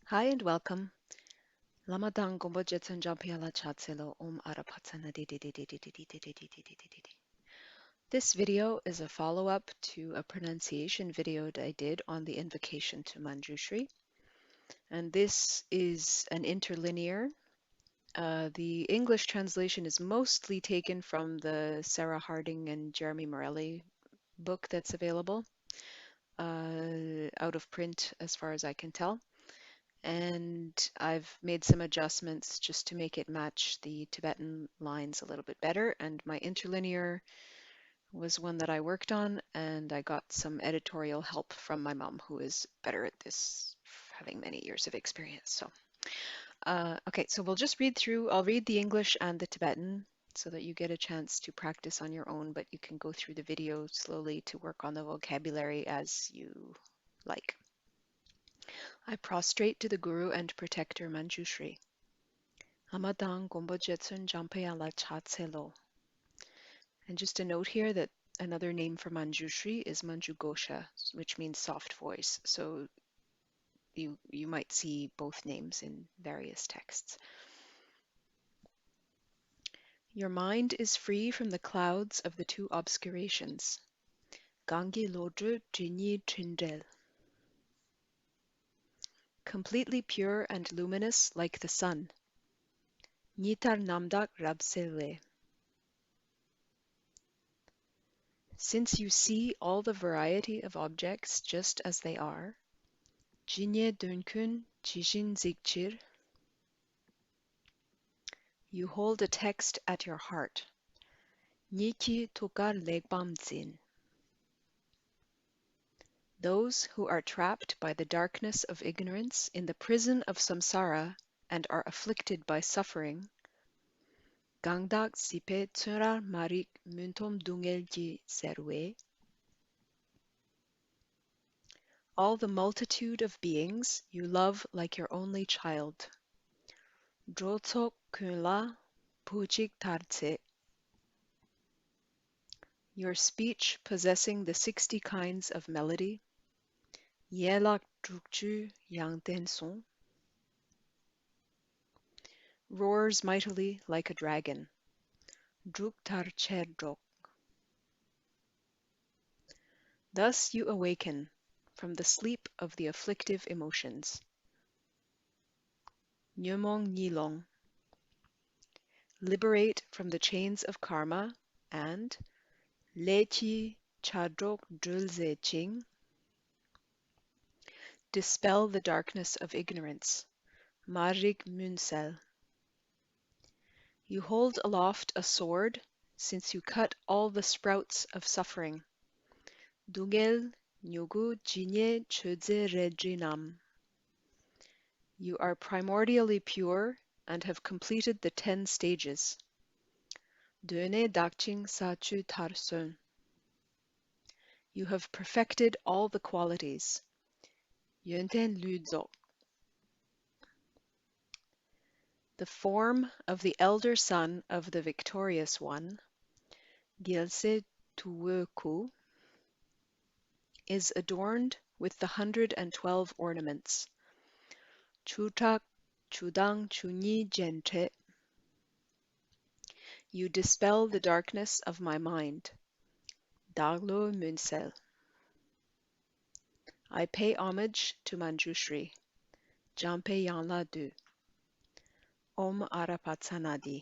Hi and welcome. Lamadang gombo jetson jampiala chatselo arapatana di di di di di di di di di di di di di di. This video is a follow-up to a pronunciation video that I did on the invocation to Manjushri, and this is an interlinear. The English translation is mostly taken from the Sarah Harding and Jeremy Morelli book that's available, out of print as far as I can tell. And I've made some adjustments just to make it match the Tibetan lines a little bit better. And my interlinear was one that I worked on, and I got some editorial help from my mom, who is better at this, having many years of experience. So, okay, so we'll just read through. I'll read the English and the Tibetan so that you get a chance to practice on your own, but you can go through the video slowly to work on the vocabulary as you like. I prostrate to the Guru and Protector Manjushri. Amadang Gombo Jetsun Jampeya La Chatselo. And just a note here that another name for Manjushri is Manjugosha, which means soft voice. So you might see both names in various texts. Your mind is free from the clouds of the two obscurations. Gangi Lodru Jinyi Trindel. Completely pure and luminous like the sun. Nitar Namdak Rabsele. Since you see all the variety of objects just as they are, Jinye Dunkun Jishin Zigchir, you hold a text at your heart. Niki Tokar Legbam Zin. Those who are trapped by the darkness of ignorance in the prison of samsara and are afflicted by suffering, Gangdak Sipe Tsurar Marik Muntom Dungelji Serwe, all the multitude of beings you love like your only child. Drotok Kunla Pujik Tartse, your speech possessing the 60 kinds of melody. Yelak Drukju Yang Son, roars mightily like a dragon. Druk Tar Cherdok. Thus you awaken from the sleep of the afflictive emotions. Nyumong Nilong. Liberate from the chains of karma and Lechi Chadrok Dulze Ching. Dispel the darkness of ignorance. Marig Munsel. You hold aloft a sword since you cut all the sprouts of suffering. Dungel Nyogu Jinye Chödze Redrinam. You are primordially pure and have completed the 10 stages. Döne Dakching Sachu Tarsun. You have perfected all the qualities. Yönten Ludzo. The form of the elder son of the victorious one, Gyalse Tuweku, is adorned with the 112 ornaments. Chutak Chudang Chunyi Gente. You dispel the darkness of my mind. Daglo Munsel. I pay homage to Manjushri. Jampe Yanla Du. Om Arapatsanadi.